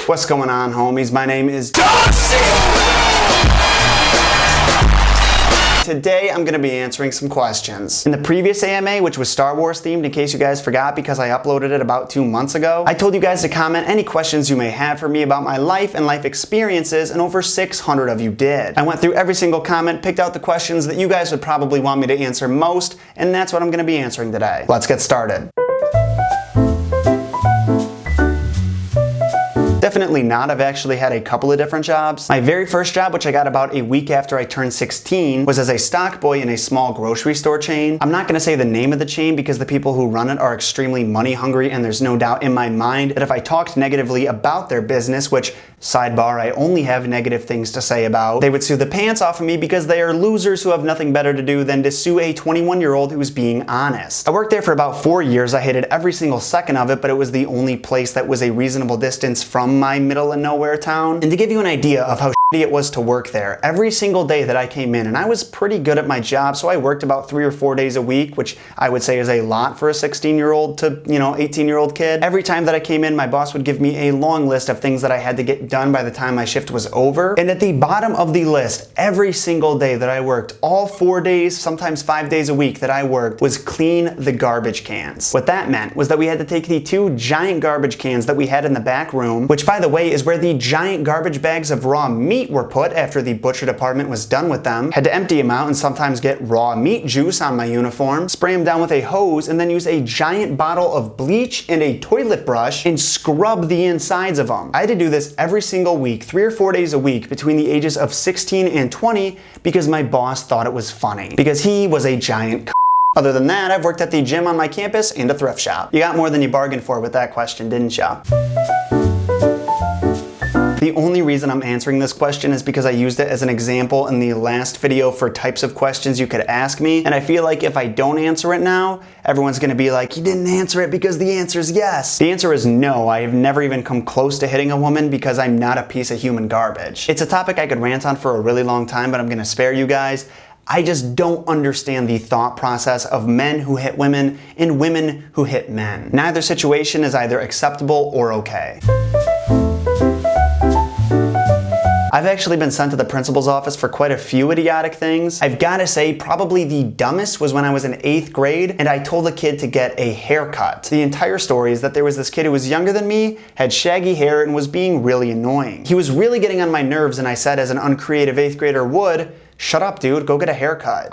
What's going on, homies? My name is Today I'm going to be answering some questions. In the previous AMA, which was Star Wars themed, in case you guys forgot because I uploaded it about 2 months ago, I told you guys to comment any questions you may have for me about my life and life experiences, and over 600 of you did. I went through every single comment, picked out the questions that you guys would probably want me to answer most, and that's what I'm going to be answering today. Let's get started. Definitely not. I've actually had a couple of different jobs. My very first job, which I got about a week after I turned 16, was as a stock boy in a small grocery store chain. I'm not going to say the name of the chain because the people who run it are extremely money hungry, and there's no doubt in my mind that if I talked negatively about their business, which, sidebar, I only have negative things to say about, they would sue the pants off of me because they are losers who have nothing better to do than to sue a 21-year-old who's being honest. I worked there for about 4 years. I hated every single second of it, but it was the only place that was a reasonable distance from my middle of nowhere town. And to give you an idea of how shitty it was to work there, every single day that I came in, and I was pretty good at my job, so I worked about 3 or 4 days a week, which I would say is a lot for a 16-year-old to, 18-year-old kid. Every time that I came in, my boss would give me a long list of things that I had to get done by the time my shift was over. And at the bottom of the list, every single day that I worked, all 4 days, sometimes 5 days a week that I worked, was clean the garbage cans. What that meant was that we had to take the 2 giant garbage cans that we had in the back room, which by the way is where the giant garbage bags of raw meat were put after the butcher department was done with them, had to empty them out and sometimes get raw meat juice on my uniform, spray them down with a hose, and then use a giant bottle of bleach and a toilet brush and scrub the insides of them. I had to do this every single week, 3 or 4 days a week between the ages of 16 and 20 because my boss thought it was funny, because he was a giant Other than that, I've worked at the gym on my campus and a thrift shop. You got more than you bargained for with that question, didn't ya? The only reason I'm answering this question is because I used it as an example in the last video for types of questions you could ask me, and I feel like if I don't answer it now, everyone's gonna be like, you didn't answer it because the answer is yes. The answer is no. I have never even come close to hitting a woman because I'm not a piece of human garbage. It's a topic I could rant on for a really long time, but I'm gonna spare you guys. I just don't understand the thought process of men who hit women and women who hit men. Neither situation is either acceptable or okay. I've actually been sent to the principal's office for quite a few idiotic things. I've got to say, probably the dumbest was when I was in 8th grade and I told a kid to get a haircut. The entire story is that there was this kid who was younger than me, had shaggy hair, and was being really annoying. He was really getting on my nerves, and I said, as an uncreative 8th grader would, "Shut up, dude, go get a haircut."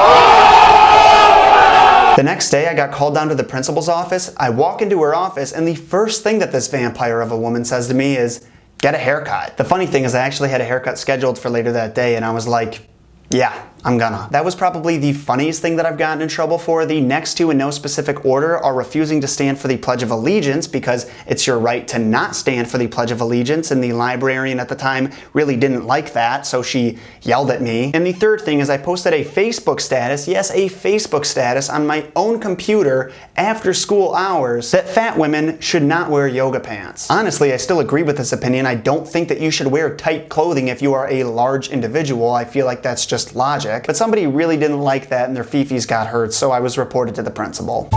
The next day, I got called down to the principal's office. I walk into her office, and the first thing that this vampire of a woman says to me is, "Get a haircut." The funny thing is I actually had a haircut scheduled for later that day, and I was like, yeah, I'm gonna. That was probably the funniest thing that I've gotten in trouble for. The next two, in no specific order, are refusing to stand for the Pledge of Allegiance because it's your right to not stand for the Pledge of Allegiance, and the librarian at the time really didn't like that, so she yelled at me. And the third thing is I posted a Facebook status, yes, a Facebook status, on my own computer after school hours that fat women should not wear yoga pants. Honestly, I still agree with this opinion. I don't think that you should wear tight clothing if you are a large individual. I feel like that's just logic. But somebody really didn't like that and their fifis got hurt, so I was reported to the principal.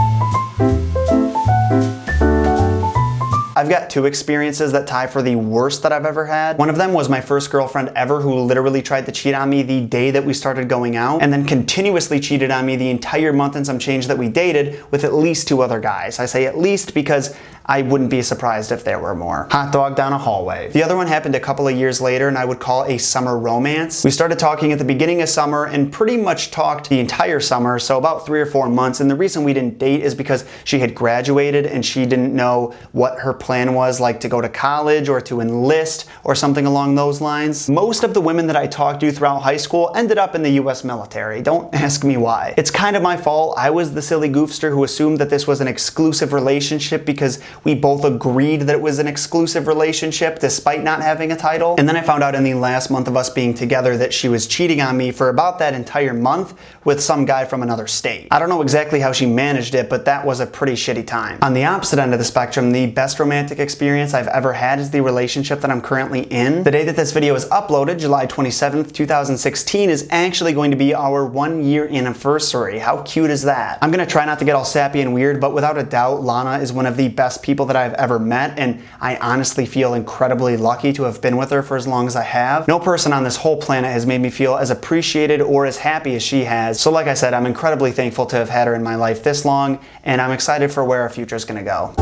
I've got 2 experiences that tie for the worst that I've ever had. One of them was my first girlfriend ever, who literally tried to cheat on me the day that we started going out, and then continuously cheated on me the entire month and some change that we dated with at least 2 other guys. I say at least because I wouldn't be surprised if there were more. Hot dog down a hallway. The other one happened a couple of years later, and I would call a summer romance. We started talking at the beginning of summer and pretty much talked the entire summer, so about 3 or 4 months. And the reason we didn't date is because she had graduated and she didn't know what her plan was, like to go to college or to enlist or something along those lines. Most of the women that I talked to throughout high school ended up in the US military. Don't ask me why. It's kind of my fault. I was the silly goofster who assumed that this was an exclusive relationship because we both agreed that it was an exclusive relationship despite not having a title. And then I found out in the last month of us being together that she was cheating on me for about that entire month with some guy from another state. I don't know exactly how she managed it, but that was a pretty shitty time. On the opposite end of the spectrum, the best romantic experience I've ever had is the relationship that I'm currently in. The day that this video is uploaded, July 27th, 2016, is actually going to be our 1-year anniversary. How cute is that? I'm gonna try not to get all sappy and weird, but without a doubt, Lana is one of the best people that I've ever met, and I honestly feel incredibly lucky to have been with her for as long as I have. No person on this whole planet has made me feel as appreciated or as happy as she has. So like I said, I'm incredibly thankful to have had her in my life this long, and I'm excited for where our future is going to go.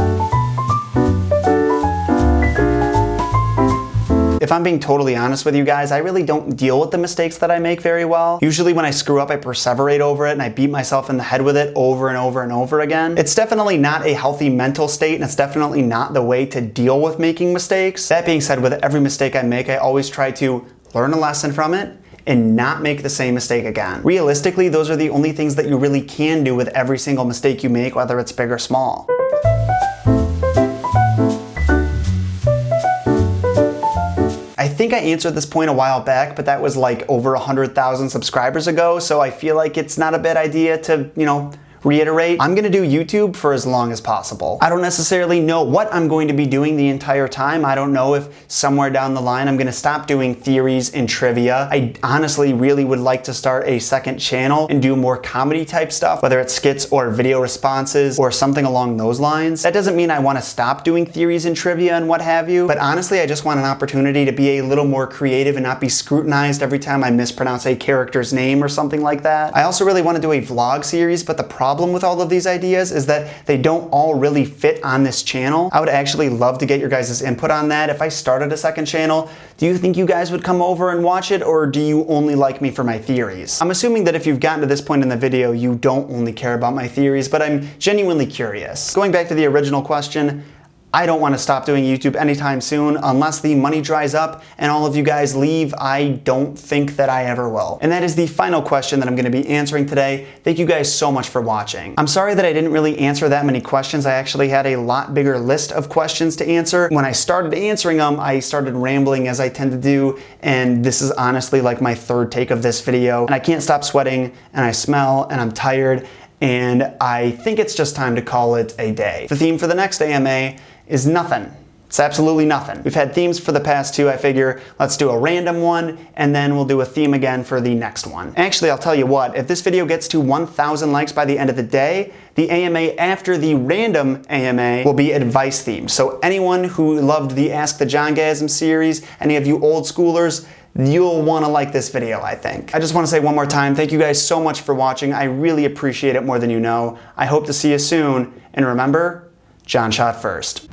If I'm being totally honest with you guys, I really don't deal with the mistakes that I make very well. Usually when I screw up, I perseverate over it and I beat myself in the head with it over and over and over again. It's definitely not a healthy mental state, and it's definitely not the way to deal with making mistakes. That being said, with every mistake I make, I always try to learn a lesson from it and not make the same mistake again. Realistically, those are the only things that you really can do with every single mistake you make, whether it's big or small. I think I answered this point a while back, but that was like over 100,000 subscribers ago, so I feel like it's not a bad idea to, reiterate. I'm gonna do YouTube for as long as possible. I don't necessarily know what I'm going to be doing the entire time. I don't know if somewhere down the line I'm gonna stop doing theories and trivia. I honestly really would like to start a second channel and do more comedy type stuff, whether it's skits or video responses or something along those lines. That doesn't mean I wanna stop doing theories and trivia and what have you, but honestly, I just want an opportunity to be a little more creative and not be scrutinized every time I mispronounce a character's name or something like that. I also really wanna do a vlog series, but the problem with all of these ideas is that they don't all really fit on this channel. I would actually love to get your guys' input on that. If I started a second channel, do you think you guys would come over and watch it, or do you only like me for my theories? I'm assuming that if you've gotten to this point in the video, you don't only care about my theories, but I'm genuinely curious. Going back to the original question, I don't want to stop doing YouTube anytime soon unless the money dries up and all of you guys leave. I don't think that I ever will. And that is the final question that I'm going to be answering today. Thank you guys so much for watching. I'm sorry that I didn't really answer that many questions. I actually had a lot bigger list of questions to answer. When I started answering them, I started rambling as I tend to do, and this is honestly like my third take of this video. And I can't stop sweating, and I smell, and I'm tired, and I think it's just time to call it a day. The theme for the next AMA is nothing. It's absolutely nothing. We've had themes for the past two. I figure let's do a random one and then we'll do a theme again for the next one. Actually, I'll tell you what, if this video gets to 1,000 likes by the end of the day, the AMA after the random AMA will be advice themed. So anyone who loved the Ask the Johngasm series, any of you old schoolers, you'll want to like this video, I think. I just want to say one more time, thank you guys so much for watching. I really appreciate it more than you know. I hope to see you soon, and remember, John shot first.